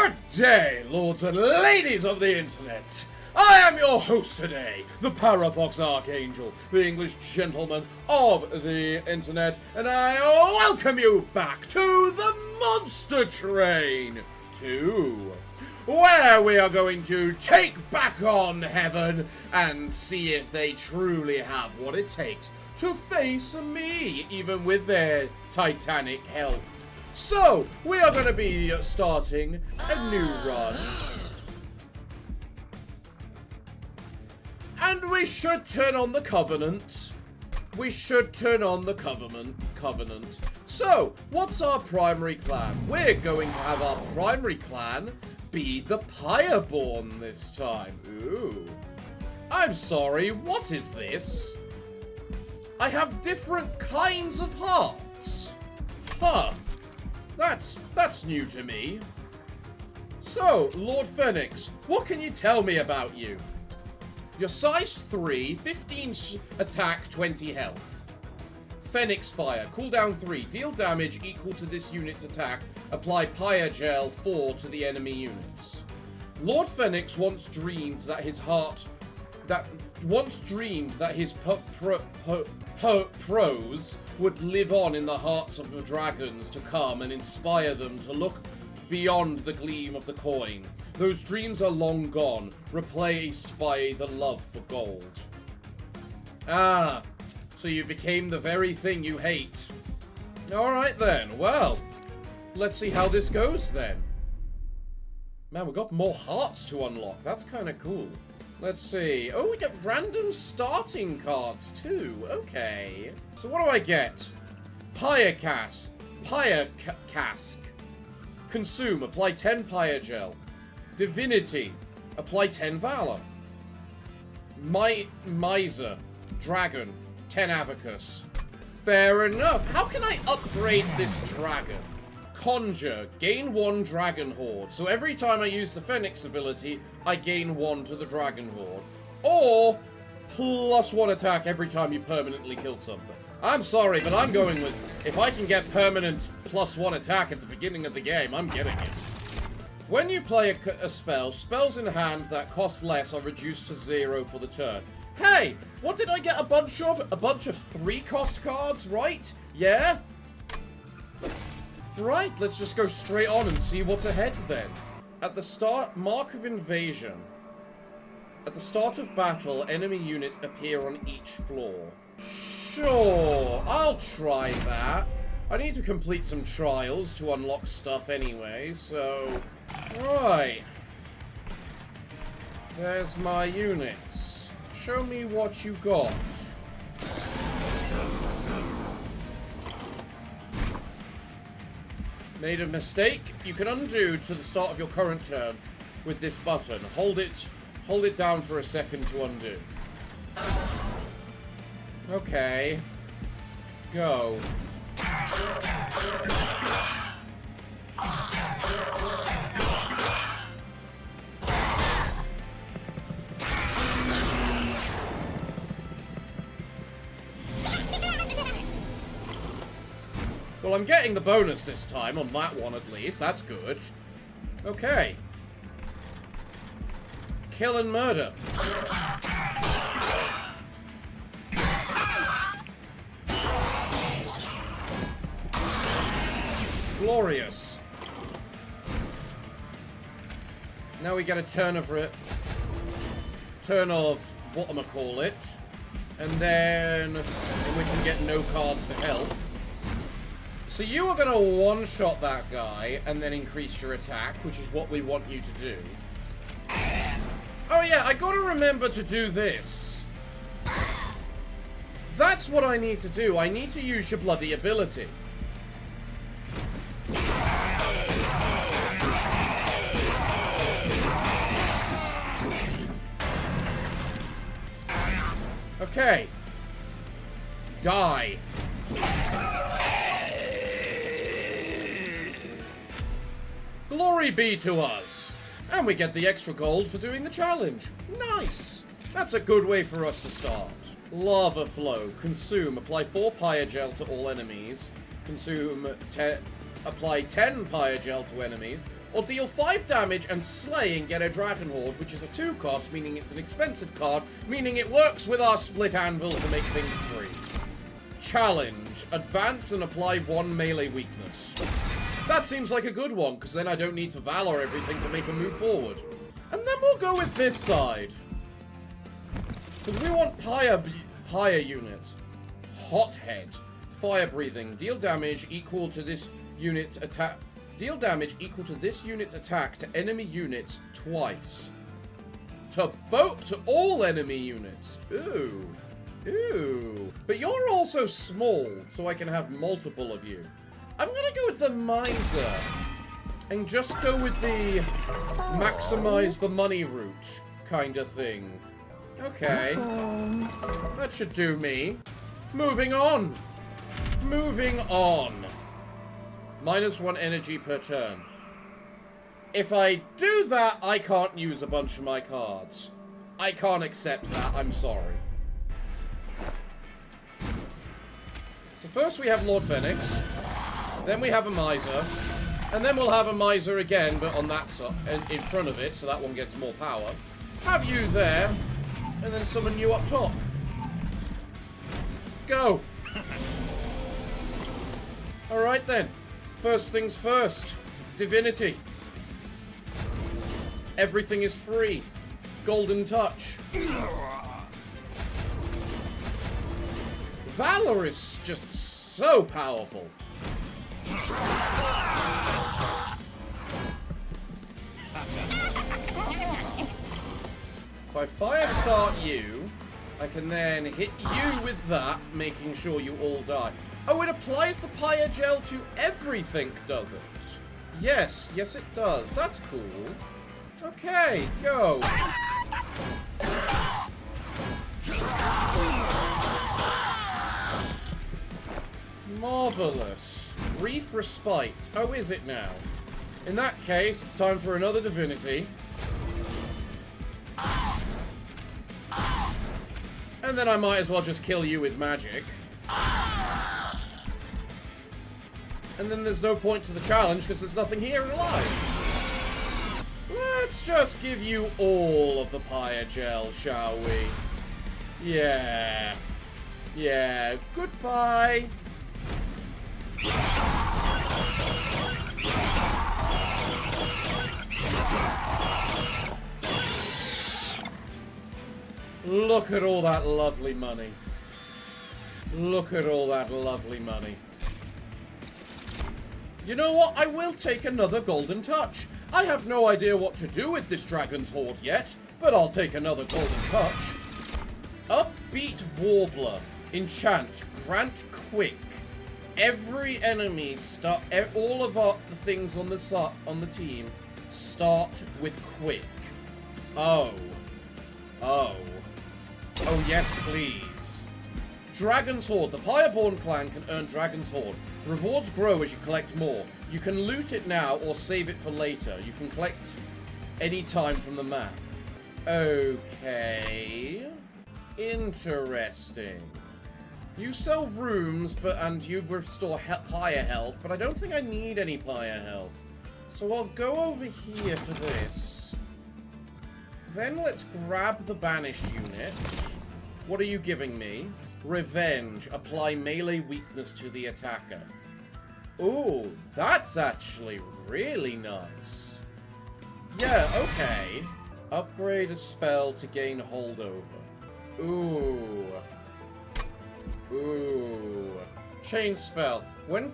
Good day, lords and ladies of the internet. I am your host today, the Parafox Archangel, the English gentleman of the internet, and I welcome you back to the Monster Train 2, where we are going to take back on heaven and see if they truly have what it takes to face me, even with their titanic help. So, we are going to be starting a new run. And we should turn on the Covenant. Covenant. So, what's our primary clan? We're going to have our primary clan be the Pyreborn this time. Ooh. I'm sorry, what is this? I have different kinds of hearts. Huh. That's new to me. So, Lord Phoenix, what can you tell me about you? You're size 3, 15 attack, 20 health. Phoenix Fire, cooldown 3, deal damage equal to this unit's attack, apply Pyre Gel 4 to the enemy units. Lord Phoenix once dreamed that his prose would live on in the hearts of the dragons to come and inspire them to look beyond the gleam of the coin. Those dreams are long gone, replaced by the love for gold. Ah, so you became the very thing you hate. Alright then, well, let's see how this goes then. Man, we got more hearts to unlock, that's kind of cool. Let's see. Oh, we get random starting cards too. Okay. So what do I get? Pyre Cask. Consume. Apply 10 Pyre Gel. Divinity. Apply 10 Valor. Miser. Dragon. 10 Avacus. Fair enough. How can I upgrade this dragon? Conjure. Gain 1 Dragon Horde. So every time I use the Phoenix ability, I gain 1 to the Dragon Horde. Or, +1 attack every time you permanently kill something. I'm sorry, but I'm going with, if I can get permanent +1 attack at the beginning of the game, I'm getting it. When you play a spell, spells in hand that cost less are reduced to 0 for the turn. Hey, what did I get a bunch of? A bunch of 3-cost cards, right? Yeah? Right, let's just go straight on and see what's ahead then. At the start, Mark of Invasion. At the start of battle, enemy units appear on each floor. Sure, I'll try that. I need to complete some trials to unlock stuff anyway, so... Right. There's my units. Show me what you got. Made a mistake? You can undo to the start of your current turn with this button. Hold it down for a second to undo. Okay. Go. Well, I'm getting the bonus this time, on that one at least. That's good. Okay. Kill and murder. Glorious. Now we get a turn of whatchamacallit. And then we can get no cards to help. So you are going to one-shot that guy and then increase your attack, which is what we want you to do. Oh yeah, I got to remember to do this. That's what I need to do. I need to use your bloody ability. Okay. Die. Glory be to us! And we get the extra gold for doing the challenge. Nice! That's a good way for us to start. Lava Flow. Consume. Apply 4 Pyre Gel to all enemies. Consume. Apply 10 Pyre Gel to enemies. or deal 5 damage and slay and get a Dragon Horde, which is a 2 cost, meaning it's an expensive card, meaning it works with our split anvil to make things free. Challenge. Advance and apply 1 melee weakness. That seems like a good one, because then I don't need to Valor everything to make a move forward. And then we'll go with this side. Because we want Pyre units. Hothead. Fire breathing. Deal damage equal to this unit's attack. Deal damage equal to this unit's attack to enemy units twice. To all enemy units. Ooh. Ooh. But you're also small, so I can have multiple of you. I'm gonna go with the Miser. And just go with the maximize the money route kind of thing. Okay. That should do me. Moving on. Moving on. -1 energy per turn. If I do that, I can't use a bunch of my cards. I can't accept that. I'm sorry. So first we have Lord Phoenix. Then we have a Miser. And then we'll have a Miser again, but on that side, in front of it, so that one gets more power. Have you there, and then summon you up top. Go! Alright then. First things first. Divinity. Everything is free. Golden Touch. Valor is just so powerful. If I fire start you, I can then hit you with that, making sure you all die. Oh, it applies the Pyre Gel to everything, does it? Yes, yes it does. That's cool. Okay, go. Marvelous. Brief respite. Oh, is it now? In that case, it's time for another divinity. And then I might as well just kill you with magic. And then there's no point to the challenge because there's nothing here alive. Let's just give you all of the Pyre Gel, shall we? Yeah. Yeah. Goodbye. Look at all that lovely money. Look at all that lovely money. You know what? I will take another Golden Touch. I have no idea what to do with this Dragon's Horde yet, but I'll take another Golden Touch. Upbeat Warbler. Enchant. Grant Quick. Every enemy start. All of the things on the team start with Quick. Oh. Oh. Oh yes, please. Dragon's Horde. The Pyreborn clan can earn Dragon's Horde. Rewards grow as you collect more. You can loot it now or save it for later. You can collect any time from the map. Okay. Interesting. You sell rooms, and you restore Pyre health, but I don't think I need any Pyre health. So I'll go over here for this. Then let's grab the Banish unit. What are you giving me? Revenge. Apply melee weakness to the attacker. Ooh, that's actually really nice. Yeah, okay. Upgrade a spell to gain holdover. Ooh. Ooh. Chain spell. When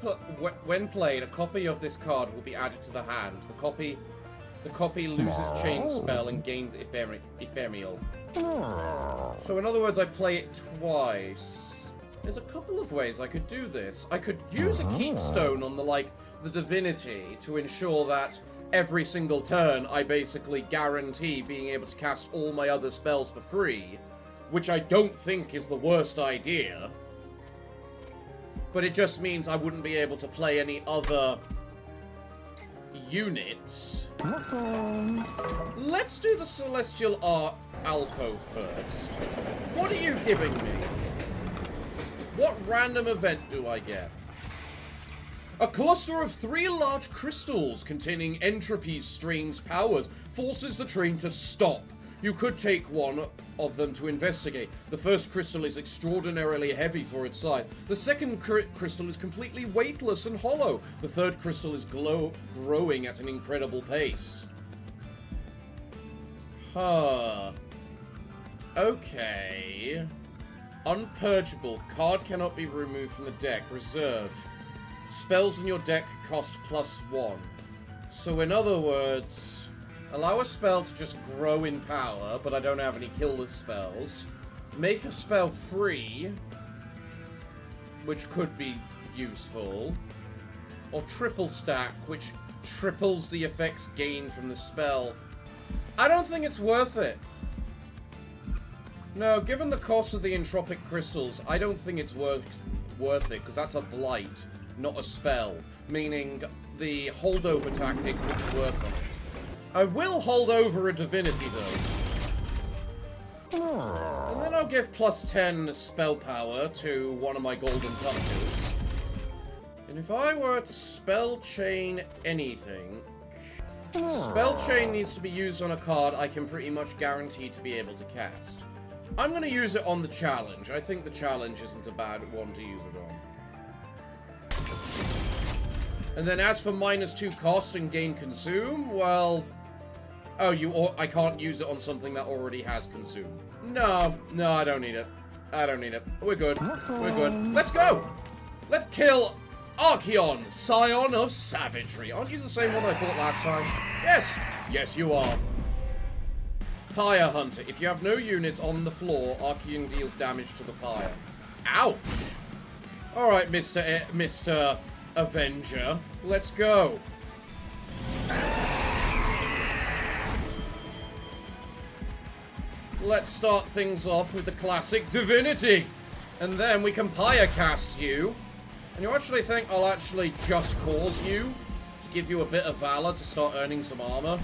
played, a copy of this card will be added to the hand. The copy loses chain spell and gains ephemeral. So in other words, I play it twice. There's a couple of ways I could do this. I could use a keepstone on the divinity to ensure that every single turn I basically guarantee being able to cast all my other spells for free, which I don't think is the worst idea. But it just means I wouldn't be able to play any other units. Let's do the Celestial Alcove first. What are you giving me? What random event do I get? A cluster of 3 large crystals containing entropy strains powers forces the train to stop. You could take one of them to investigate. The first crystal is extraordinarily heavy for its size. The second crystal is completely weightless and hollow. The third crystal is growing at an incredible pace. Huh. Okay. Unpurgeable. Card cannot be removed from the deck. Reserve. Spells in your deck cost +1. So in other words, allow a spell to just grow in power, but I don't have any killer spells. Make a spell free, which could be useful. Or triple stack, which triples the effects gained from the spell. I don't think it's worth it. No, given the cost of the entropic crystals, I don't think it's worth it, because that's a blight, not a spell. Meaning the holdover tactic wouldn't work on it. I will hold over a divinity, though. And then I'll give +10 spell power to one of my golden touches. And if I were to spell chain anything, spell chain needs to be used on a card I can pretty much guarantee to be able to cast. I'm going to use it on the challenge. I think the challenge isn't a bad one to use it on. And then as for -2 cost and gain consume, well... Oh, I can't use it on something that already has consume. No, I don't need it. I don't need it. We're good. We're good. Let's go! Let's kill Archangel, Scion of Savagery. Aren't you the same one I fought last time? Yes! Yes, you are. Pyre Hunter. If you have no units on the floor, Archangel deals damage to the pyre. Ouch! Alright, Mr. Avenger. Let's go. Let's start things off with the classic divinity. And then we can pyre cast you. And you actually think I'll actually just cause you to give you a bit of valor to start earning some armor?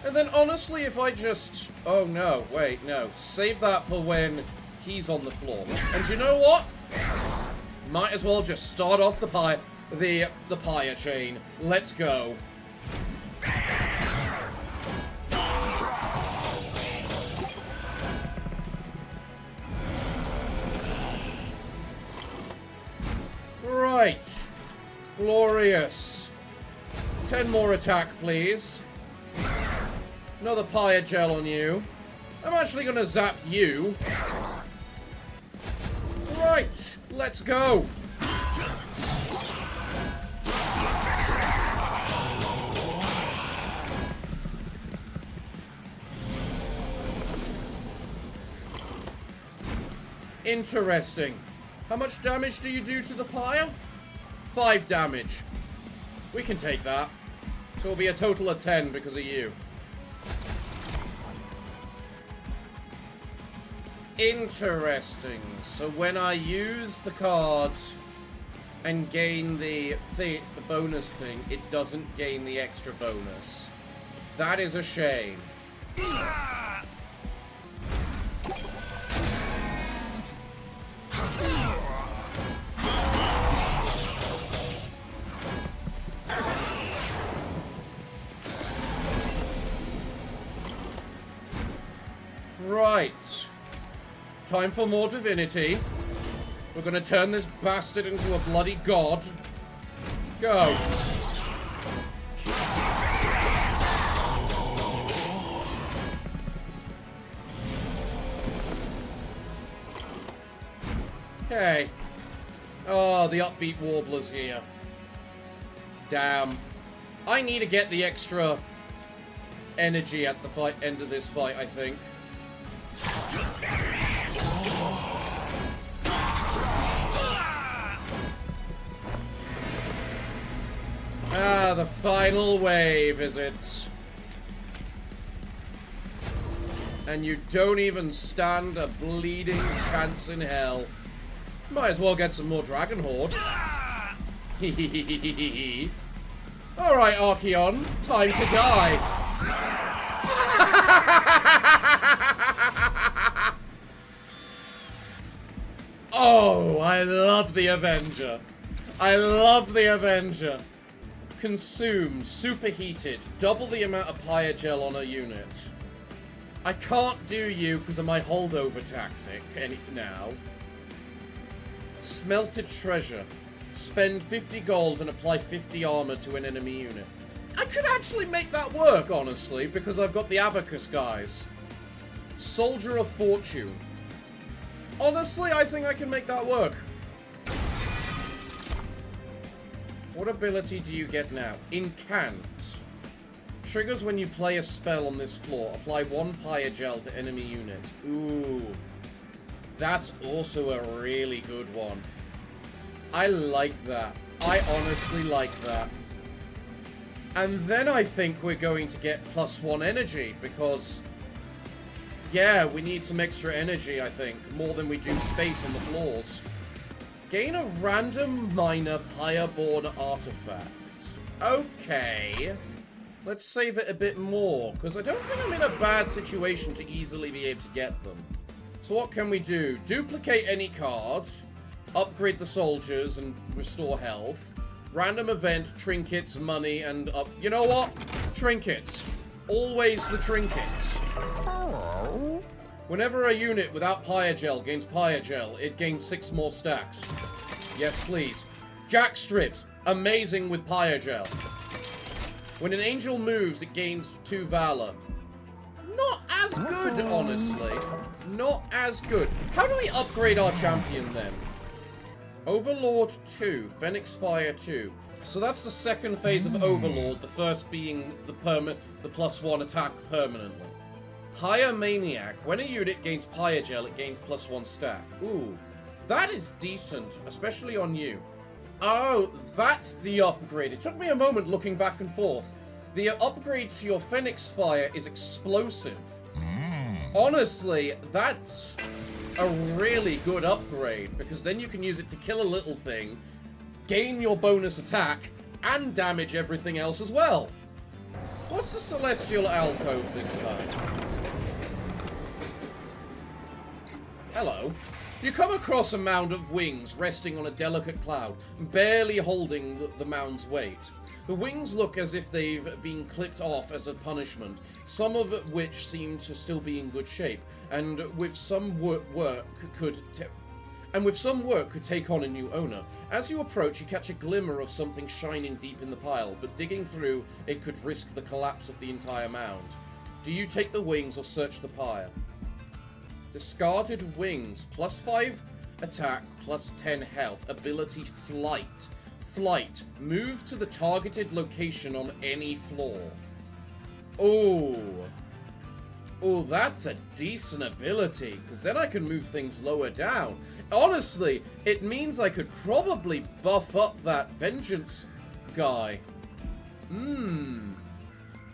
And then honestly, if I just... Oh no, wait, no. Save that for when he's on the floor. And you know what? Might as well just start off the pyre chain. Let's go. Right. Glorious. 10 more attack, please. Another pyre gel on you. I'm actually gonna zap you. Right. Let's go. Interesting. How much damage do you do to the pyre? 5 damage. We can take that. So it'll be a total of 10 because of you. Interesting. So when I use the card and gain the bonus thing, it doesn't gain the extra bonus. That is a shame. Right. Time for more divinity. We're gonna turn this bastard into a bloody god. Go. Okay. Oh, the upbeat warbler's here. Damn. I need to get the extra energy at the end of this fight, I think. Ah, the final wave, is it? And you don't even stand a bleeding chance in hell. Might as well get some more Dragon Horde. Alright, Archangel, time to die. Oh, I love the Avenger. I love the Avenger. Consumed, superheated, double the amount of pyre gel on a unit. I can't do you because of my holdover tactic now. Smelted treasure. Spend 50 gold and apply 50 armor to an enemy unit. I could actually make that work, honestly, because I've got the Abacus guys. Soldier of Fortune. Honestly, I think I can make that work. What ability do you get now? Incant. Triggers when you play a spell on this floor. Apply 1 pyre gel to enemy unit. Ooh. That's also a really good one. I like that. I honestly like that. And then I think we're going to get +1 energy, because... yeah, we need some extra energy, I think. More than we do space on the floors. Gain a random minor pyreborn artifact. Okay. Let's save it a bit more, because I don't think I'm in a bad situation to easily be able to get them. So what can we do? Duplicate any card, upgrade the soldiers and restore health, random event, trinkets, money, and up... you know what? Trinkets. Always the trinkets. Whenever a unit without pyre gel gains pyre gel, it gains 6 more stacks. Yes, please. Jack strips. Amazing with pyre gel. When an angel moves, it gains 2 valor. Not as good, honestly. Not as good. How do we upgrade our champion, then? Overlord 2. Phoenix Fire 2. So that's the second phase of Overlord, the first being the +1 attack permanently. Pyre Maniac. When a unit gains pyre gel, it gains +1 stack. Ooh. That is decent, especially on you. Oh, that's the upgrade. It took me a moment looking back and forth. The upgrade to your Phoenix Fire is explosive. Honestly, that's a really good upgrade, because then you can use it to kill a little thing, gain your bonus attack, and damage everything else as well. What's the Celestial Alcove this time? Hello. You come across a mound of wings resting on a delicate cloud, barely holding the mound's weight. The wings look as if they've been clipped off as a punishment, some of which seem to still be in good shape, and with some work could take on a new owner. As you approach, you catch a glimmer of something shining deep in the pile, but digging through it could risk the collapse of the entire mound. Do you take the wings or search the pyre? Discarded wings. +5 attack, +10 health. Ability Flight. Flight. Move to the targeted location on any floor. Oh. Oh, that's a decent ability, because then I can move things lower down. Honestly, it means I could probably buff up that Vengeance guy.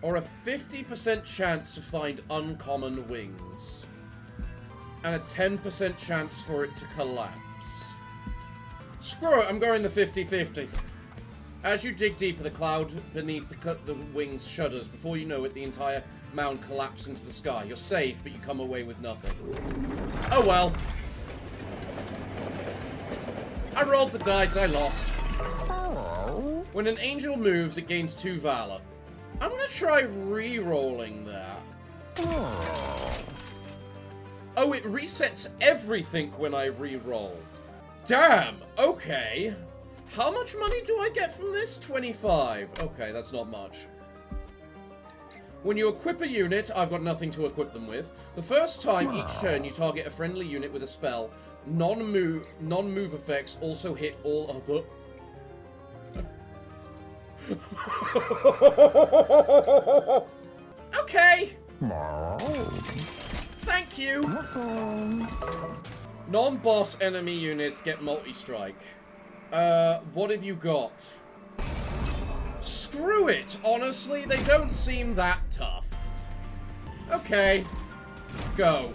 Or a 50% chance to find uncommon wings. And a 10% chance for it to collapse. Screw it, I'm going the 50-50. As you dig deeper, the cloud beneath the wings shudders. Before you know it, the entire mound collapses into the sky. You're safe, but you come away with nothing. Oh well. I rolled the dice, I lost. When an angel moves, it gains 2 valor. I'm gonna try re-rolling that. Oh, it resets everything when I re-roll. Damn, okay. How much money do I get from this? 25. Okay, that's not much. When you equip a unit, I've got nothing to equip them with. The first time each turn you target a friendly unit with a spell, non-move effects also hit all other... Okay. Thank you. Non-boss enemy units get multi-strike. What have you got? Screw it! Honestly, they don't seem that tough. Okay. Go.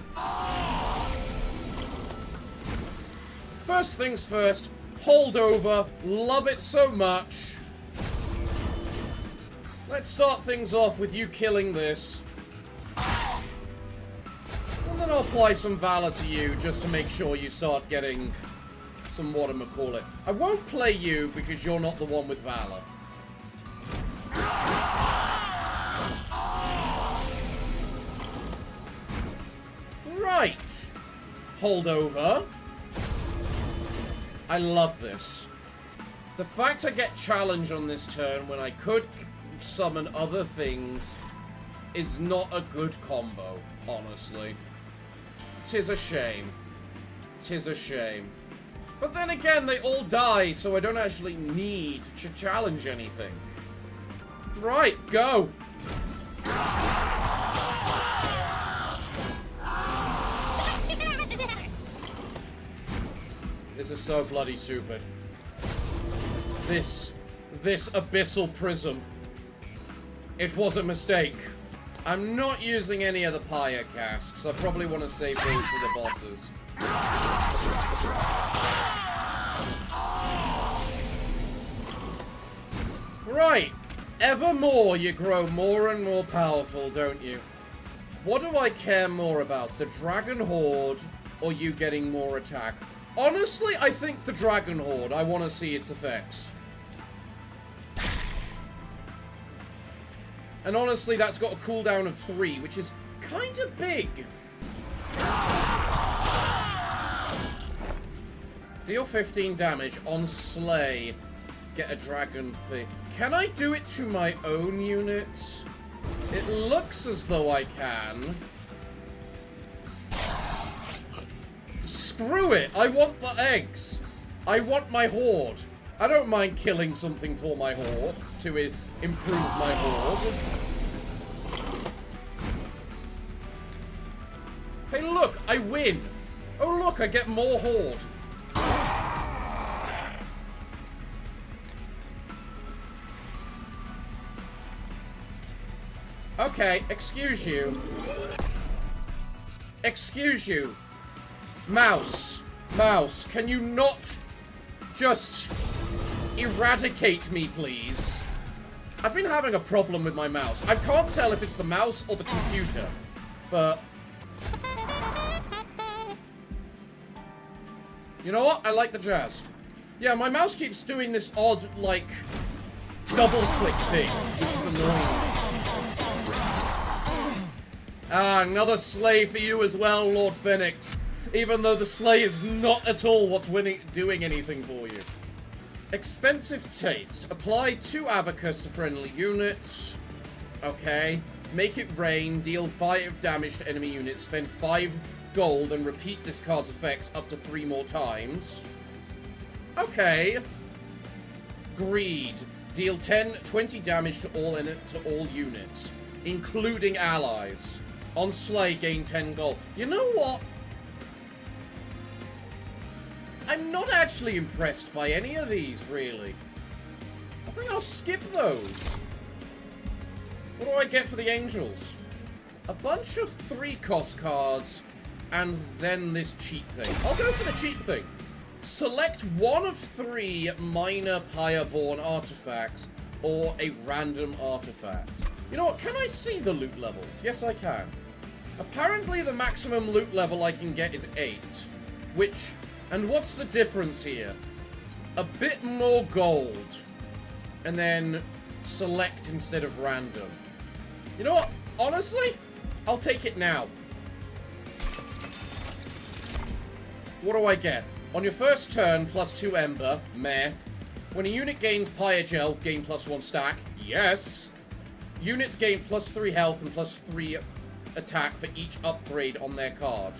First things first, hold over. Love it so much. Let's start things off with you killing this. And then I'll apply some valor to you just to make sure you start getting some whatchamacallit. I won't play you because you're not the one with Valor. Right. Hold over. I love this. The fact I get challenge on this turn when I could summon other things is not a good combo, honestly. 'Tis a shame. 'Tis a shame. But then again, they all die, so I don't actually need to challenge anything. Right, go! This is so bloody stupid. This abyssal prism. It was a mistake. I'm not using any of the Pyre casks. I probably want to save those for the bosses. Right. Evermore you grow more and more powerful, don't you? What do I care more about? The Dragon Horde or you getting more attack? Honestly, I think the Dragon Horde. I want to see its effects. And honestly, that's got a cooldown of 3, which is kind of big. Deal 15 damage on Slay. Get a dragon thing. Can I do it to my own units? It looks as though I can. Screw it! I want the eggs! I want my horde. I don't mind killing something for my horde to improve my horde. Hey look, I win! Oh look, I get more horde. Okay, excuse you. Excuse you. Mouse. Mouse, can you not just eradicate me, please? I've been having a problem with my mouse. I can't tell if it's the mouse or the computer, but... You know what? I like the jazz. Yeah, my mouse keeps doing this odd, like, double-click thing, which is annoying. Ah, another Slay for you as well, Lord Phoenix. Even though the Slay is not at all what's doing anything for you. Expensive Taste. Apply 2 Avacus to friendly units. Okay. Make it rain. Deal 5 damage to enemy units. Spend 5 gold and repeat this card's effects up to 3 more times. Okay. Greed. Deal 20 damage to all units, including allies. On Slay, gain 10 gold. You know what? I'm not actually impressed by any of these, really. I think I'll skip those. What do I get for the angels? A bunch of 3-cost cards, and then this cheap thing. I'll go for the cheap thing. Select one of 3 minor Pyreborn artifacts, or a random artifact. You know what? Can I see the loot levels? Yes, I can. Apparently, the maximum loot level I can get is 8. Which... And what's the difference here? A bit more gold. And then select instead of random. You know what? Honestly, I'll take it now. What do I get? On your first turn, plus 2 Ember. Meh. When a unit gains Pyre, gain plus 1 stack. Yes. Units gain plus 3 health and plus 3 attack for each upgrade on their card.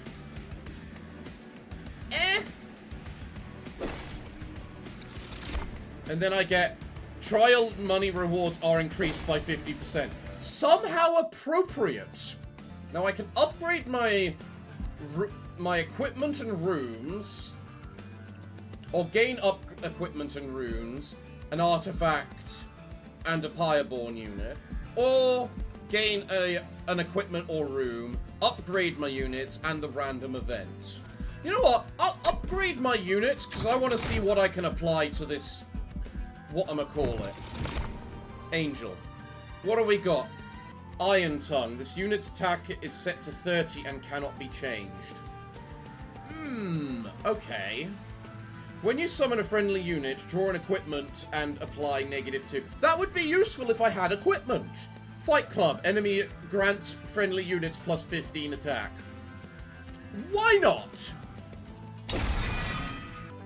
And then I get trial money rewards are increased by 50%. Somehow appropriate. Now I can upgrade my equipment and rooms, or gain up equipment and runes, an artifact, and a Pyreborn unit, or gain an equipment or room, upgrade my units, and the random event. You know what? I'll upgrade my units, because I want to see what I can apply to this, whatchamacallit. Angel. What do we got? Iron Tongue. This unit's attack is set to 30 and cannot be changed. Okay. When you summon a friendly unit, draw an equipment and apply -2. That would be useful if I had equipment. Fight Club. Enemy grants friendly units plus 15 attack. Why not?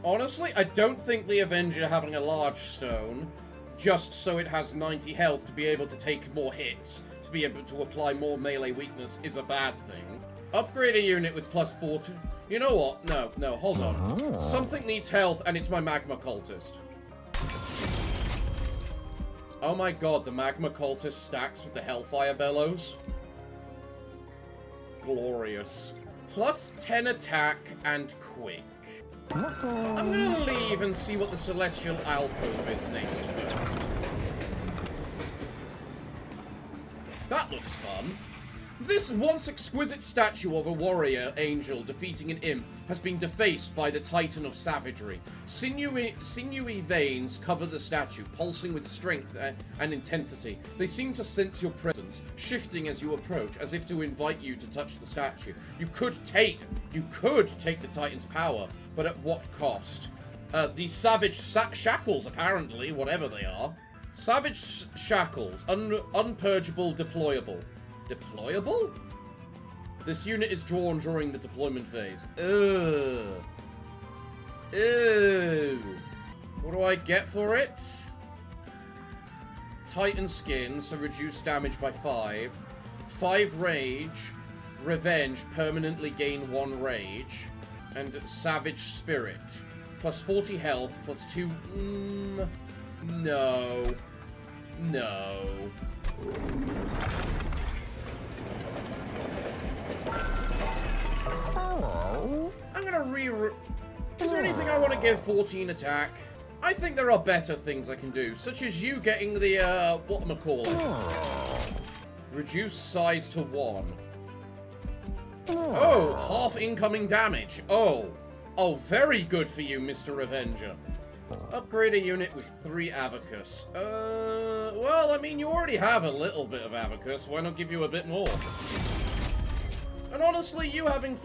Honestly, I don't think the Avenger having a large stone, just so it has 90 health to be able to take more hits, to be able to apply more melee weakness, is a bad thing. Upgrade a unit with plus 40. You know what? No, hold on. Something needs health, and it's my Magma Cultist. Oh my god, the Magma Cultist stacks with the Hellfire Bellows. Glorious. Plus 10 attack and quick. I'm gonna leave and see what the Celestial Alcove is next first. That looks fun. This once exquisite statue of a warrior angel defeating an imp has been defaced by the Titan of Savagery. Sinewy veins cover the statue, pulsing with strength and intensity. They seem to sense your presence, shifting as you approach, as if to invite you to touch the statue. You could take the Titan's power, but at what cost? These savage shackles, apparently, whatever they are. Savage shackles, unpurgeable, deployable. Deployable? This unit is drawn during the deployment phase. Ugh. Ew. What do I get for it? Titan skin, so reduce damage by 5. 5 rage. Revenge, permanently gain 1 rage. And savage spirit. Plus 40 health, plus 2... No. No. I'm gonna Is there anything I want to give 14 attack? I think there are better things I can do, such as you getting the, whatchamacallit. Reduce size to 1. Oh, half incoming damage. Oh, very good for you, Mr. Avenger. Upgrade a unit with 3 Avacus. Well, I mean, you already have a little bit of Avacus. Why not give you a bit more? And honestly, you having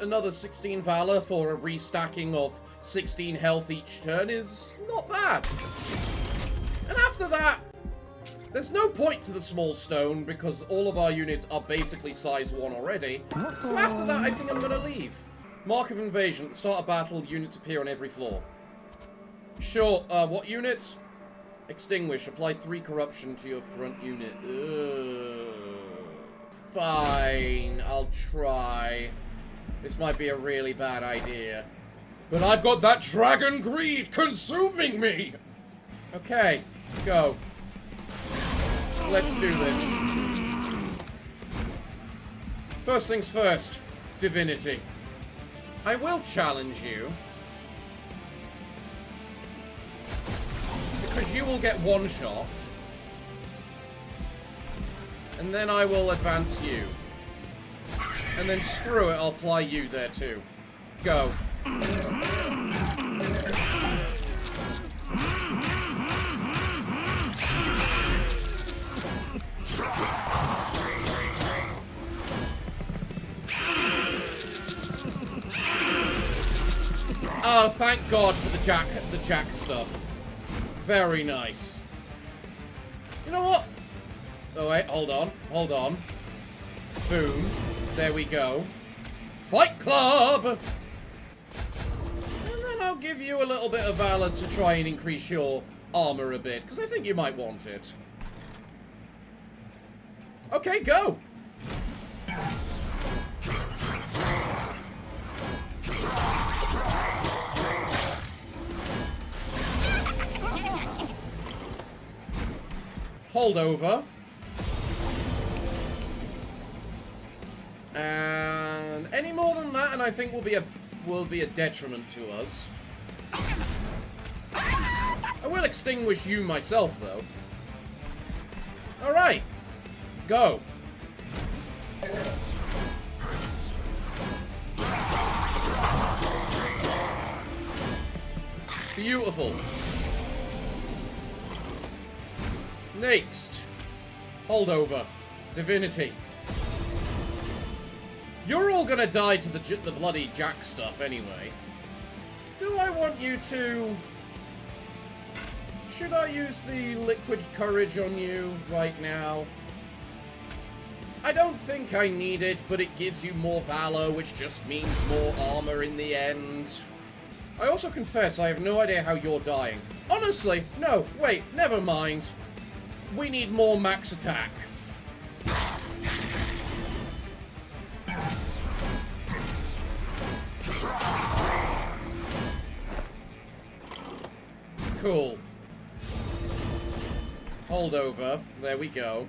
another 16 Valor for a restacking of 16 health each turn is not bad. And after that, there's no point to the small stone because all of our units are basically size 1 already. So after that, I think I'm gonna leave. Mark of Invasion. At the start of battle, units appear on every floor. Sure, what units? Extinguish. Apply 3 corruption to your front unit. Fine, I'll try. This might be a really bad idea. But I've got that dragon greed consuming me! Okay, go. Let's do this. First things first, divinity. I will challenge you. Because you will get 1 shot. And then I will advance you. And then screw it, I'll apply you there too. Go. Oh, thank God for the jack stuff. Very nice. You know what? Oh wait, hold on. Boom. There we go. Fight Club! And then I'll give you a little bit of valor to try and increase your armor a bit, because I think you might want it. Okay, go! Hold over. And any more than that, and I think will be a detriment to us. I will extinguish you myself, though. Alright. Go. Beautiful. Next. Holdover. Divinity. You're all gonna die to the bloody jack stuff anyway. Do I want you to... Should I use the liquid courage on you right now? I don't think I need it, but it gives you more valor, which just means more armor in the end. I also confess I have no idea how you're dying. Honestly, no, wait, never mind. We need more max attack. Cool. Hold over. There we go.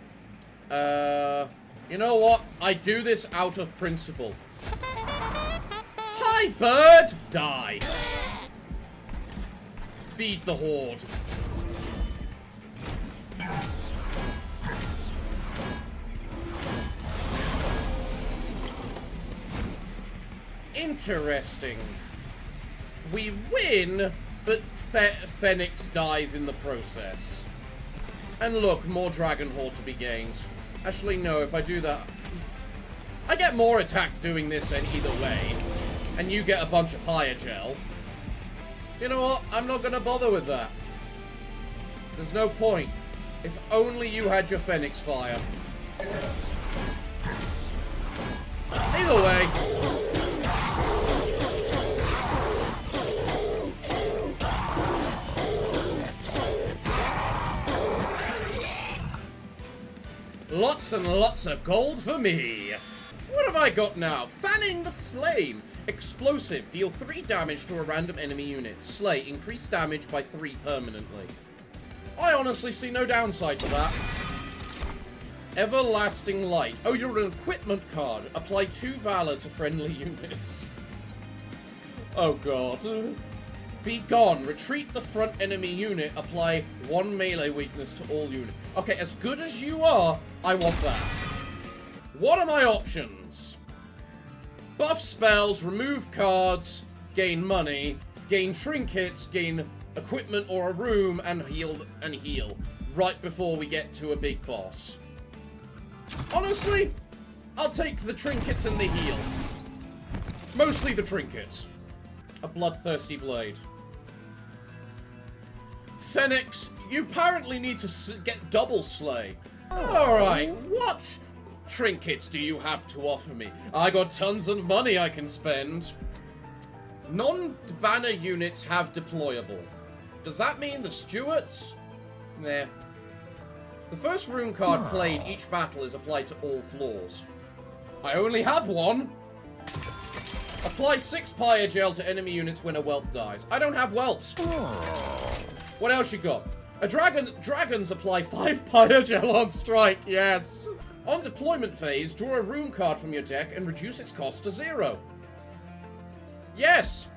You know what? I do this out of principle. Hi, bird! Die. Feed the horde. Interesting. We win, but Phoenix dies in the process. And look, more Dragon Horde to be gained. Actually, no, if I do that... I get more attack doing this than either way. And you get a bunch of higher gel. You know what? I'm not gonna bother with that. There's no point. If only you had your Phoenix Fire. Either way... Lots and lots of gold for me. What have I got now? Fanning the Flame. Explosive. Deal 3 damage to a random enemy unit. Slay. Increase damage by 3 permanently. I honestly see no downside to that. Everlasting Light. Oh, you're an equipment card. Apply 2 Valor to friendly units. Oh, God. Be gone. Retreat the front enemy unit. Apply 1 melee weakness to all units. Okay, as good as you are, I want that. What are my options? Buff spells, remove cards, gain money, gain trinkets, gain equipment or a room, and heal right before we get to a big boss. Honestly, I'll take the trinkets and the heal. Mostly the trinkets. A bloodthirsty blade. Phoenix, you apparently need to get double slay. Alright, what trinkets do you have to offer me? I got tons of money I can spend. Non-banner units have deployable. Does that mean the Stewards? Nah. The first rune card played each battle is applied to all floors. I only have 1. Apply 6 Pyre Gel to enemy units when a whelp dies. I don't have whelps. What else you got? Dragons apply 5 Pyre Gel on strike, yes. On deployment phase, draw a rune card from your deck and reduce its cost to 0. Yes.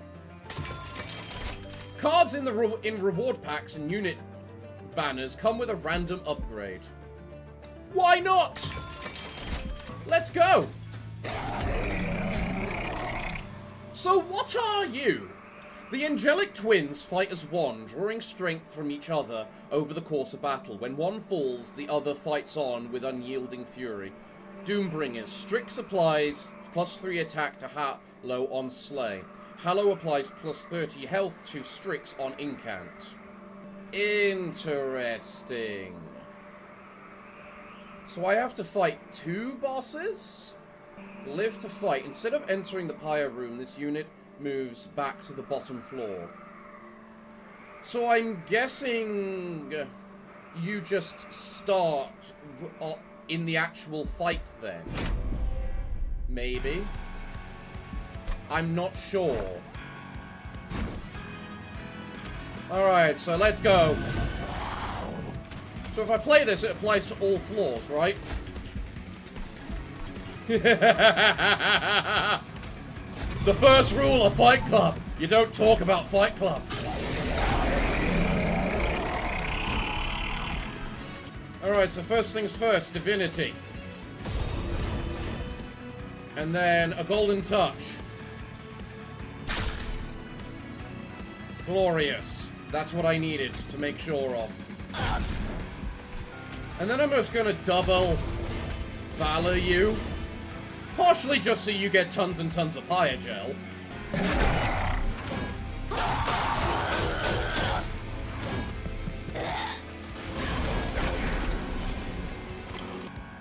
Cards in reward packs and unit banners come with a random upgrade. Why not? Let's go. So what are you? The angelic twins fight as one, drawing strength from each other over the course of battle. When one falls, the other fights on with unyielding fury. Doombringers. Strix applies +3 attack to Hallow on Slay. Hallow applies +30 health to Strix on Incant. Interesting. So I have to fight 2 bosses? Live to fight. Instead of entering the Pyre room, this unit moves back to the bottom floor. So I'm guessing you just start in the actual fight then. Maybe. I'm not sure. Alright, so let's go. So if I play this, it applies to all floors, right? The first rule of Fight Club. You don't talk about Fight Club. Alright, so first things first, Divinity. And then a Golden Touch. Glorious. That's what I needed to make sure of. And then I'm just gonna double Valor you. Partially just so you get tons and tons of Pyre Gel.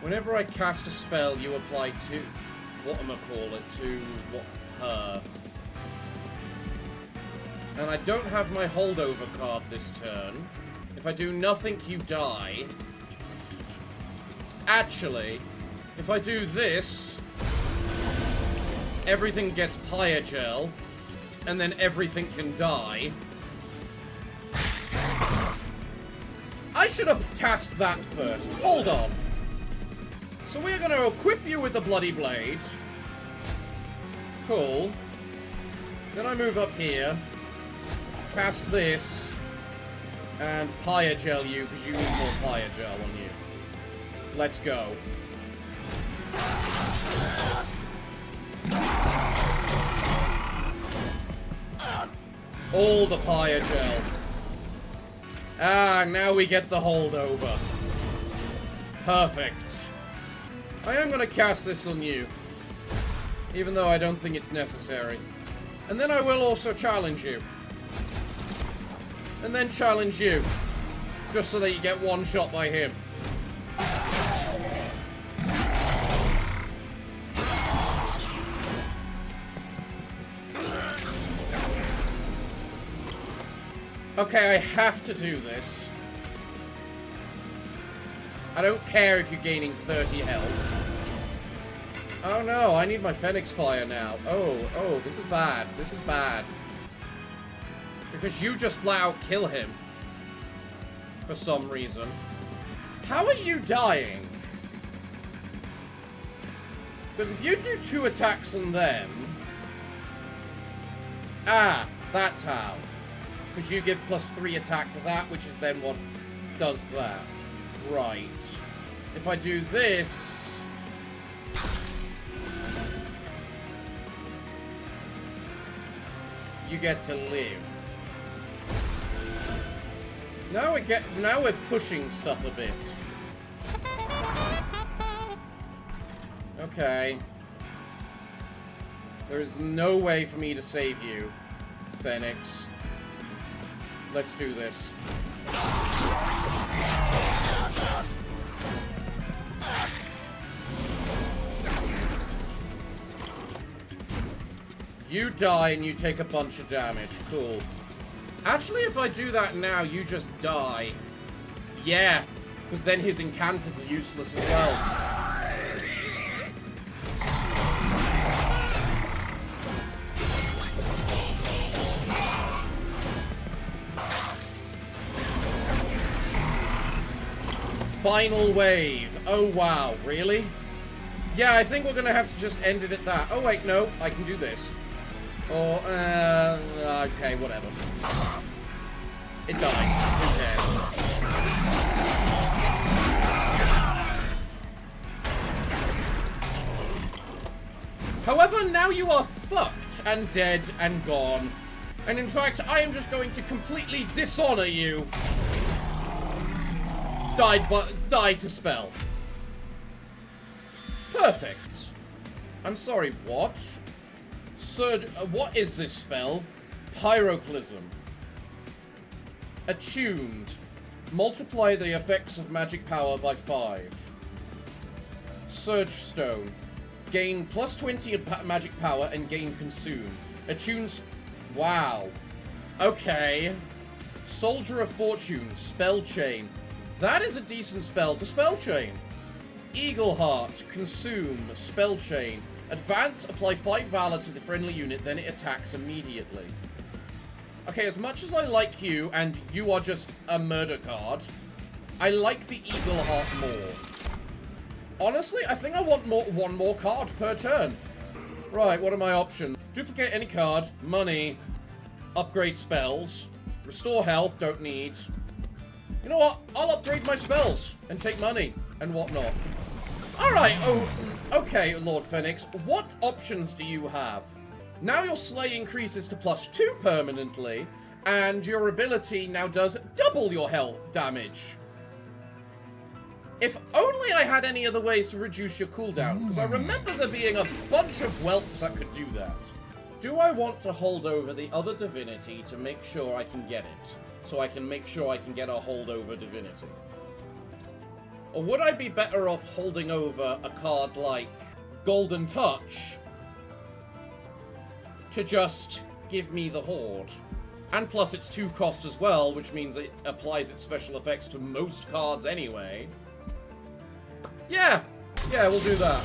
Whenever I cast a spell, you apply to... whatchamacallit, to her. And I don't have my holdover card this turn. If I do nothing, you die. Actually, if I do this, everything gets Pyogel, and then everything can die. I should have cast that first. Hold on. So we're going to equip you with the Bloody Blade. Cool. Then I move up here. Cast this. And Pyogel you, because you need more Pyogel on you. Let's go. All the Pyogel. Ah, now we get the holdover. Perfect. I am going to cast this on you. Even though I don't think it's necessary. And then I will also challenge you. And then challenge you. Just so that you get one shot by him. Okay, I have to do this. I don't care if you're gaining 30 health. Oh no, I need my Phoenix Fire now. Oh, this is bad. This is bad. Because you just flat out kill him. For some reason. How are you dying? Because if you do 2 attacks on them... Ah, that's how. Because you give +3 attack to that, which is then what does that. Right. If I do this... You get to live. Now we're pushing stuff a bit. Okay. There is no way for me to save you, Phoenix. Let's do this. You die and you take a bunch of damage. Cool. Actually, if I do that now, you just die. Yeah, because then his incanters are useless as well. Final wave. Oh, wow. Really? Yeah, I think we're going to have to just end it at that. Oh, wait, no. I can do this. Or, okay, whatever. It dies. Who cares? However, now you are fucked and dead and gone. And in fact, I am just going to completely dishonor you. Die to spell. Perfect. I'm sorry, what? Sir, what is this spell? Pyroclasm. Attuned. Multiply the effects of magic power by 5. Surge Stone. Gain +20 magic power and gain consume. Attunes... Wow. Okay. Soldier of Fortune. Spell Chain. That is a decent spell to spell chain. Eagle Heart. Consume. Spell Chain. Advance. Apply 5 Valor to the friendly unit, then it attacks immediately. Okay, as much as I like you, and you are just a murder card, I like the Eagle Heart more. Honestly, I think I want one more card per turn. Right, what are my options? Duplicate any card, money, upgrade spells, restore health, don't need. You know what? I'll upgrade my spells and take money and whatnot. Alright, oh, okay, Lord Phoenix, what options do you have? Now your slay increases to +2 permanently, and your ability now does double your health damage. If only I had any other ways to reduce your cooldown, because I remember there being a bunch of whelps that could do that. Do I want to hold over the other divinity to make sure I can get it? So I can make sure I can get a holdover divinity? Or would I be better off holding over a card like Golden Touch to just give me the Horde? And plus it's 2 cost as well, which means it applies its special effects to most cards anyway. Yeah, we'll do that.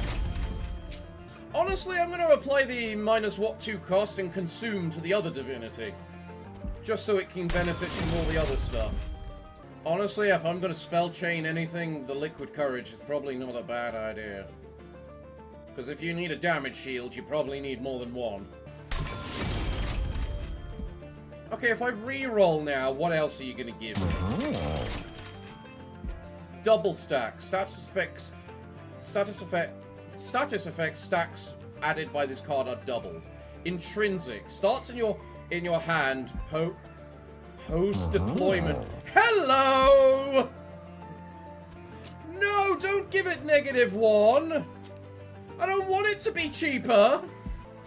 Honestly, I'm going to apply the -2 cost and consume to the other divinity. Just so it can benefit from all the other stuff. Honestly, if I'm going to spell chain anything, the Liquid Courage is probably not a bad idea. Because if you need a damage shield, you probably need more than one. Okay, if I re-roll now, what else are you going to give me? Double stack. Status effects stacks added by this card are doubled. Intrinsic. Starts in your hand post deployment. Hello! No, don't give it -1. I don't want it to be cheaper.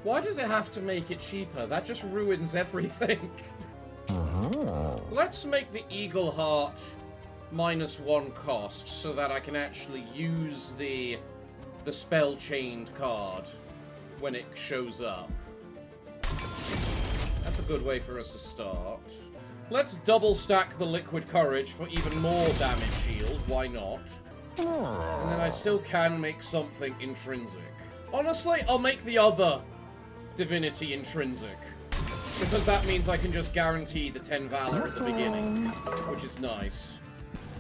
Why does it have to make it cheaper? That just ruins everything. Let's make the Eagle Heart -1 cost so that I can actually use the spell chained card when it shows up. That's a good way for us to start. Let's double stack the Liquid Courage for even more damage shield. Why not? And then I still can make something intrinsic. Honestly, I'll make the other divinity intrinsic. Because that means I can just guarantee the 10 Valor at the beginning, which is nice.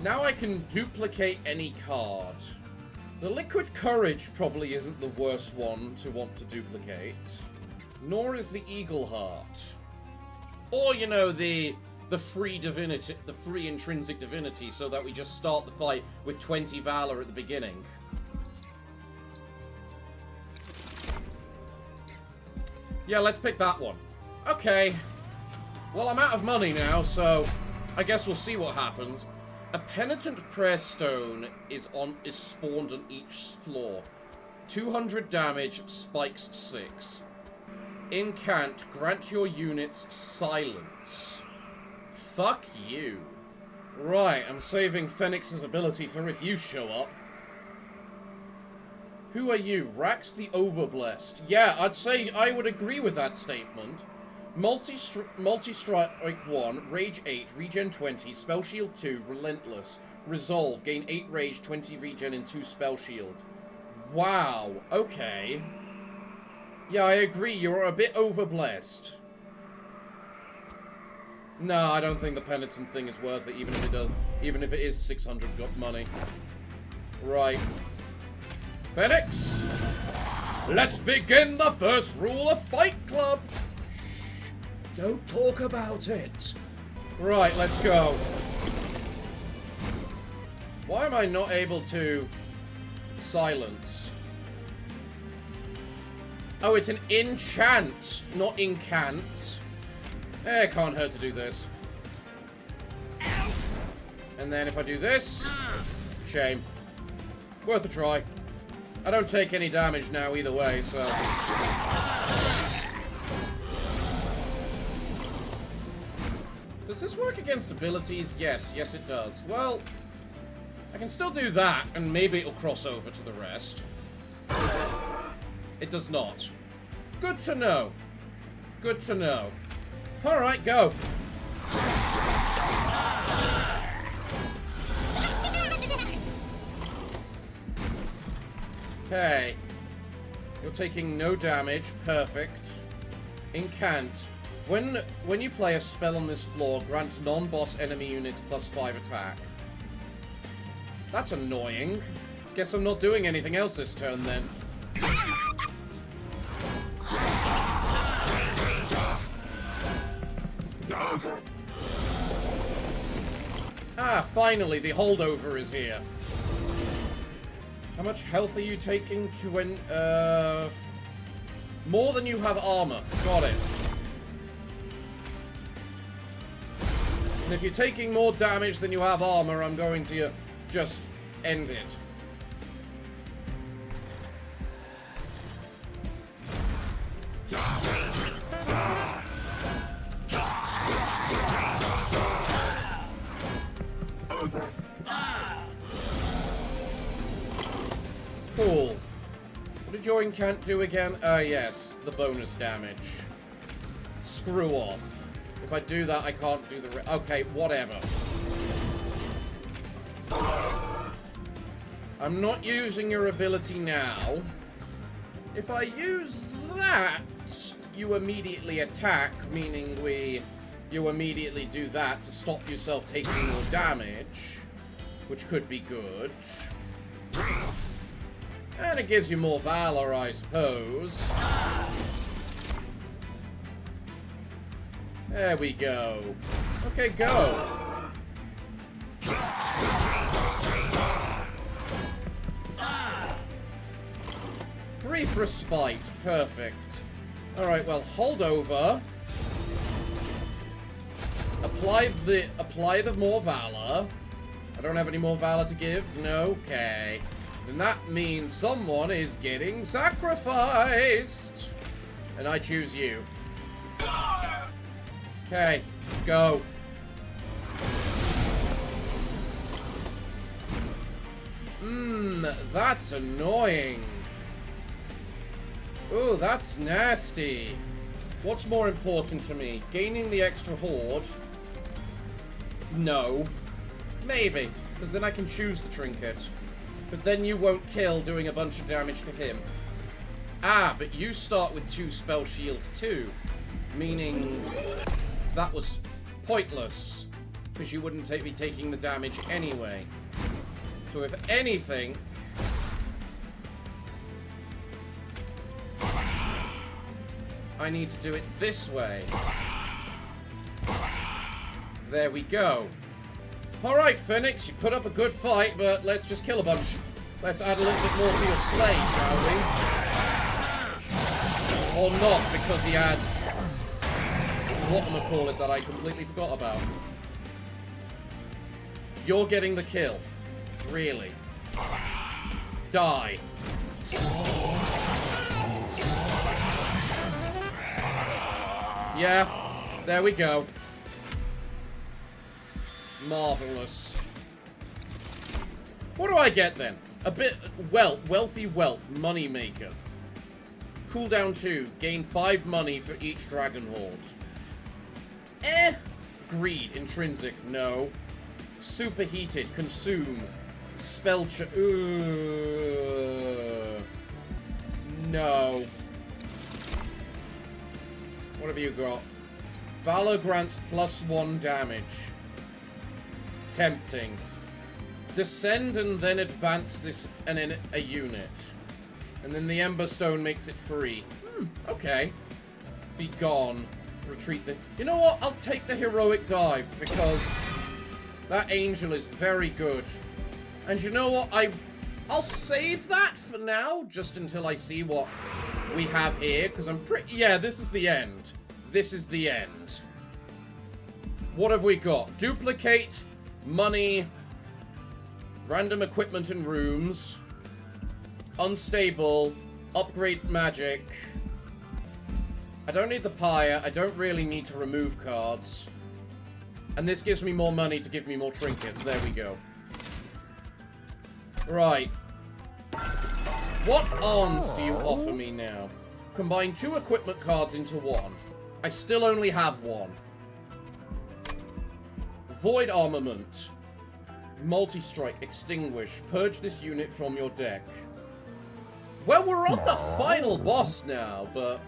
Now I can duplicate any card. The Liquid Courage probably isn't the worst one to want to duplicate. Nor is the Eagle Heart. Or, you know, the free divinity, the free intrinsic divinity, so that we just start the fight with 20 Valor at the beginning. Yeah, let's pick that one. Okay. Well, I'm out of money now, so I guess we'll see what happens. A Penitent Prayer Stone is spawned on each floor. 200 damage, spikes 6. Incant, grant your units silence. Fuck you. Right, I'm saving Phoenix's ability for if you show up. Who are you? Rax the Overblessed. Yeah, I'd say I would agree with that statement. Multi-strike 1, Rage 8, Regen 20, Spell Shield 2, Relentless, Resolve, gain 8 Rage, 20 Regen, and 2 Spell Shield. Wow, okay. Yeah, I agree, you're a bit overblessed. No, I don't think the Penitent thing is worth it, even if it is 600 money. Right. Phoenix! Let's begin the first rule of Fight Club! Don't talk about it. Right, let's go. Why am I not able to silence? Oh, it's an enchant, not incant. It can't hurt to do this. And then if I do this... Shame. Worth a try. I don't take any damage now either way, so... Does this work against abilities? Yes, yes it does. Well, I can still do that, and maybe it'll cross over to the rest. It does not. Good to know. Good to know. Alright, go. Okay. You're taking no damage. Perfect. Incant. When you play a spell on this floor, grant non-boss enemy units +5 attack. That's annoying. Guess I'm not doing anything else this turn then. Ah, finally, the holdover is here. How much health are you taking to when, more than you have armor. Got it. And if you're taking more damage than you have armor, I'm going to just end it. did your incant do again? Yes, the bonus damage. Screw off. If I do that, I can't do the... Okay, whatever. I'm not using your ability now. If I use that, you immediately attack, meaning you immediately do that to stop yourself taking more damage, which could be good. And it gives you more valor, I suppose. There we go. Okay, go. Brief respite. Perfect. Alright, well, hold over. Apply the more valor. I don't have any more valor to give? No? Okay. Then that means someone is getting sacrificed. And I choose you. Okay, go. That's annoying. Ooh, that's nasty. What's more important to me? Gaining the extra horde? No. Maybe, because then I can choose the trinket. But then you won't kill doing a bunch of damage to him. Ah, but you start with 2 spell shields too. Meaning that was pointless. Because you wouldn't be taking the damage anyway. So if anything... I need to do it this way. There we go. Alright, Phoenix, you put up a good fight, but let's just kill a bunch. Let's add a little bit more to your slay, shall we? Or not, because he adds... whatchamacallit that I completely forgot about. You're getting the kill. Really. Die. Yeah, there we go. Marvelous. What do I get then? A bit, wealthy whelp, money maker. Cooldown 2, gain 5 money for each dragon horde. Greed, intrinsic, no. Superheated, consume. Spell no. What have you got? Valor grants +1 damage. Tempting. Descend and then advance this and then a unit. And then the Ember Stone makes it free. Okay. Be gone. Retreat the... You know what? I'll take the heroic dive because that angel is very good. And you know what? I'll save that for now, just until I see what we have here, because I'm pretty... Yeah, this is the end. This is the end. What have we got? Duplicate, money, random equipment and rooms, unstable, upgrade magic. I don't need the pyre. I don't really need to remove cards. And this gives me more money to give me more trinkets. There we go. Right. What arms do you offer me now? Combine 2 equipment cards into 1. I still only have 1. Void armament. Multi-strike. Extinguish. Purge this unit from your deck. Well, we're on the final boss now, but...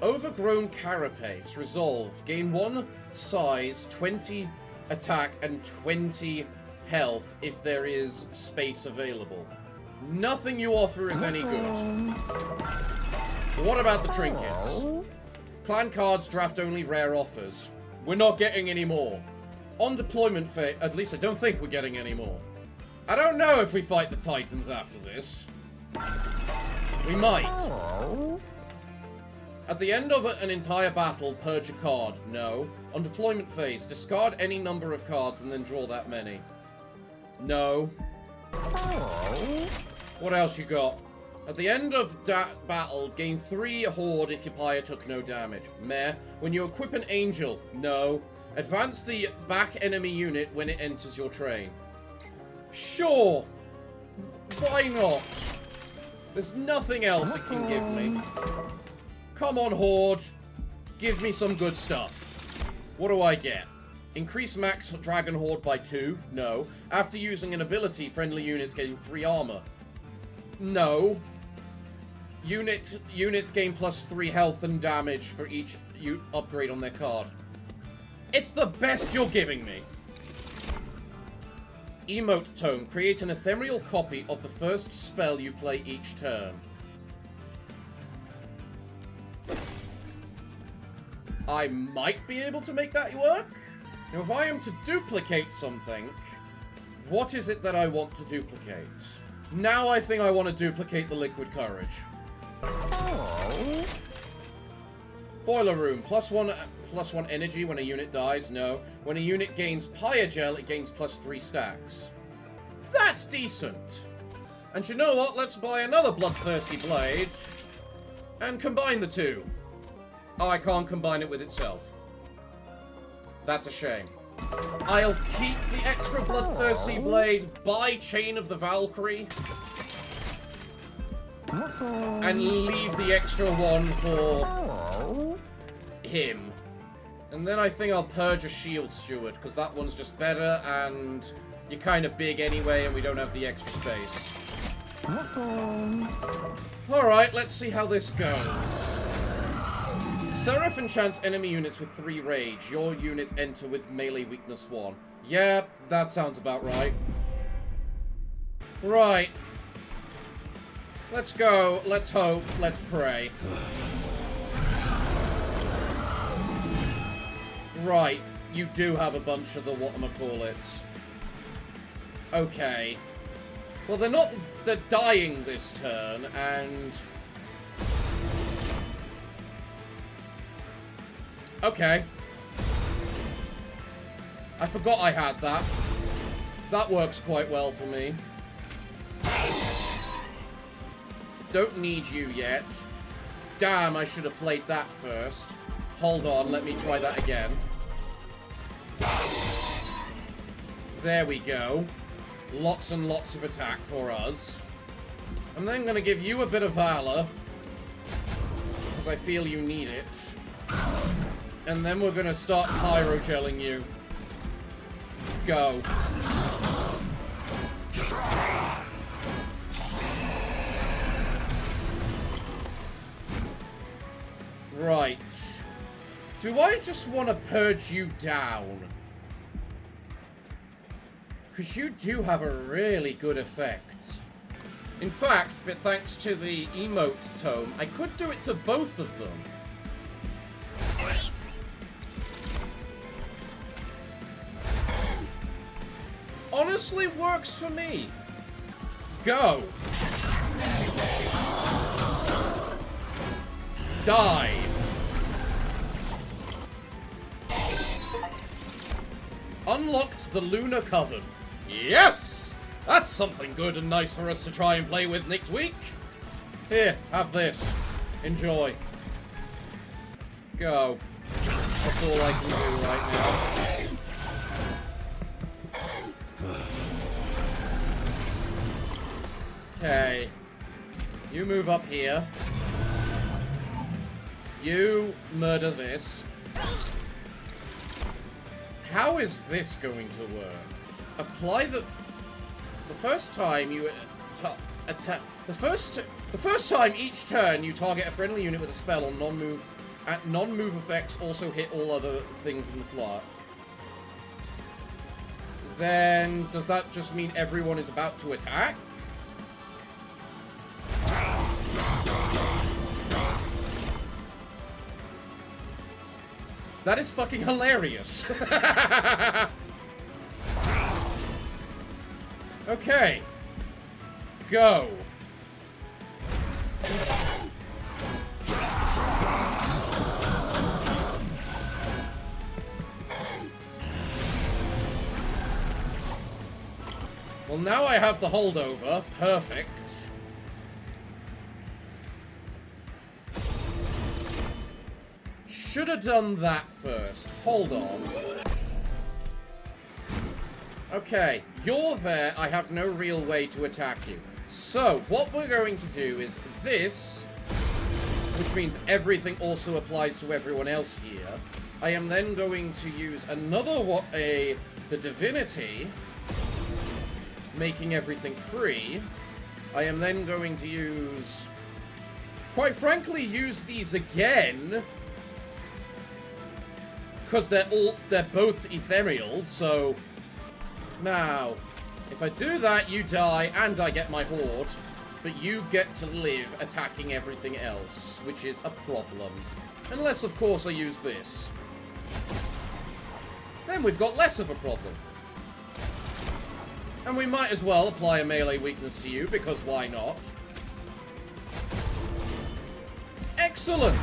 Overgrown Carapace. Resolve. Gain 1 size, 20 attack, and 20 health if there is space available. Nothing you offer is any good. What about the trinkets? Clan cards draft only rare offers. We're not getting any more. On deployment phase, at least I don't think we're getting any more. I don't know if we fight the Titans after this. We might. At the end of an entire battle, purge a card. No. On deployment phase, discard any number of cards and then draw that many. No. What else you got? At the end of that battle, gain 3 horde if your pyre took no damage. Meh. When you equip an angel. No. Advance the back enemy unit when it enters your train. Sure. Why not? There's nothing else it can give me. Come on, Horde. Give me some good stuff. What do I get? Increase max Dragon Horde by 2? No. After using an ability, friendly units gain 3 armor. No. Units gain plus 3 health and damage for each upgrade on their card. It's the best you're giving me. Emote Tome. Create an ethereal copy of the first spell you play each turn. I might be able to make that work. Now, if I am to duplicate something, what is it that I want to duplicate? Now I think I want to duplicate the Liquid Courage. Oh. Boiler Room. +1 energy when a unit dies. No. When a unit gains Pyogel, it gains plus 3 stacks. That's decent. And you know what? Let's buy another Bloodthirsty Blade and combine the two. Oh, I can't combine it with itself. That's a shame. I'll keep the extra Bloodthirsty Blade by Chain of the Valkyrie and leave the extra one for him. And then I think I'll purge a Shield Steward, because that one's just better, and you're kind of big anyway, and we don't have the extra space. Alright, let's see how this goes. Seraph enchants enemy units with 3 rage. Your units enter with melee weakness 1. Yeah, that sounds about right. Right. Let's go. Let's hope. Let's pray. Right. You do have a bunch of the whatchamacallits. Okay. Well, they're dying this turn, and... Okay. I forgot I had that. That works quite well for me. Don't need you yet. Damn, I should have played that first. Hold on, let me try that again. There we go. Lots and lots of attack for us. I'm then going to give you a bit of Valor, because I feel you need it. And then we're going to start pyrogelling you. Go. Right. Do I just want to purge you down? Because you do have a really good effect. In fact, but thanks to the emote tome, I could do it to both of them. Honestly, works for me. Go. Die. Unlocked the Lunar Coven. Yes! That's something good and nice for us to try and play with next week. Here, have this. Enjoy. Go. That's all I can do right now. Okay. You move up here. You murder this. How is this going to work? Apply the first time you attack. The first time each turn you target a friendly unit with a spell on non-move. At non-move effects also hit all other things in the floor. Then does that just mean everyone is about to attack? That is fucking hilarious. Okay. Go. Well, now I have the holdover. Perfect. Should have done that first. Hold on. Okay, you're there. I have no real way to attack you. So, what we're going to do is this, which means everything also applies to everyone else here. I am then going to use another the divinity, making everything free. I am then going to use, quite frankly, use these again, because they're both ethereal. So now, if I do that, you die and I get my horde, but you get to live attacking everything else, which is a problem. Unless, of course, I use this. Then we've got less of a problem. And we might as well apply a melee weakness to you, because why not? Excellent!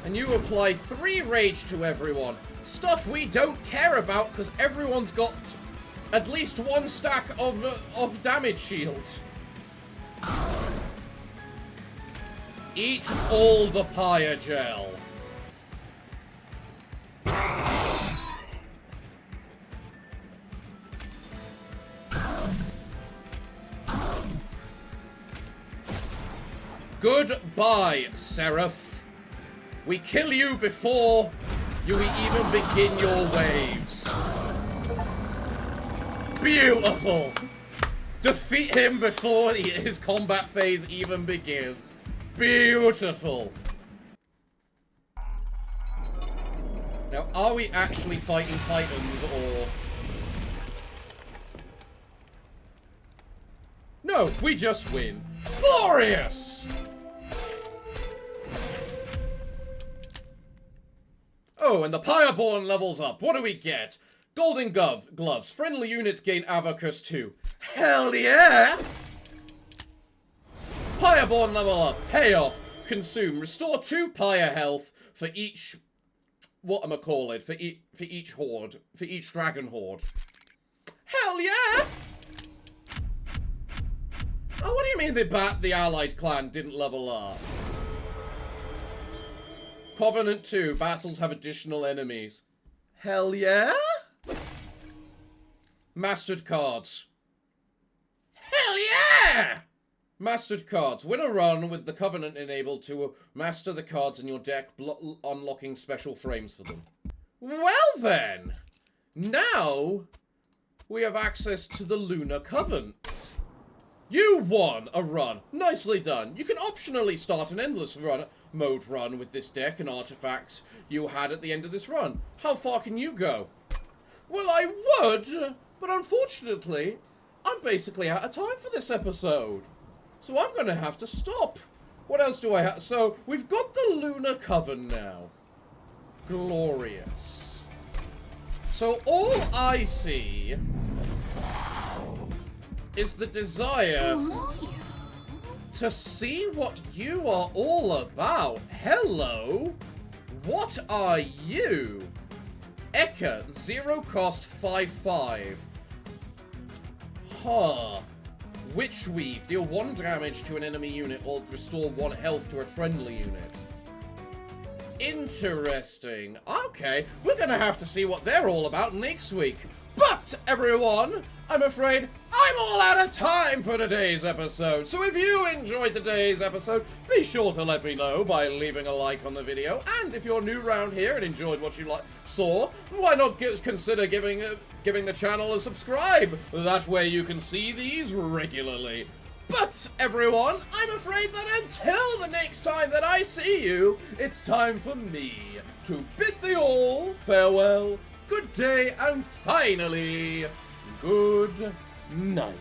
And you apply 3 rage to everyone. Stuff we don't care about, because everyone's got at least 1 stack of damage shield. Eat all the pyre gel. Goodbye, Seraph. We kill you before you even begin your waves. Beautiful. Defeat him before his combat phase even begins. Beautiful. Now, are we actually fighting titans, or... No, we just win. Glorious! Oh, and the Pyreborn levels up. What do we get? Golden gloves. Friendly units gain Avacus 2. Hell yeah! Pyreborn level up. Payoff. Consume. Restore 2 pyre health for each... whatchamacallit? For each horde. For each dragon horde. Hell yeah! Oh, what do you mean the allied clan didn't level up? Covenant 2. Battles have additional enemies. Hell yeah? Mastered cards. Hell yeah! Mastered cards. Win a run with the Covenant enabled to master the cards in your deck, unlocking special frames for them. Well then! Now, we have access to the Lunar Covenant. You won a run. Nicely done. You can optionally start an endless mode run with this deck and artifacts you had at the end of this run. How far can you go? Well, I would, but unfortunately, I'm basically out of time for this episode. So I'm going to have to stop. What else do I have? So, we've got the Lunar Coven now. Glorious. So, all I see is the desire to see what you are all about. Hello. What are you? Eka, 0 cost 5/5. Huh. Witch Weave, deal 1 damage to an enemy unit or restore 1 health to a friendly unit. Interesting. Okay, we're gonna have to see what they're all about next week. But, everyone, I'm afraid I'm all out of time for today's episode. So if you enjoyed today's episode, be sure to let me know by leaving a like on the video. And if you're new around here and enjoyed what you saw, why not consider giving the channel a subscribe? That way you can see these regularly. But, everyone, I'm afraid that until the next time that I see you, it's time for me to bid thee all farewell, good day, and finally, good night.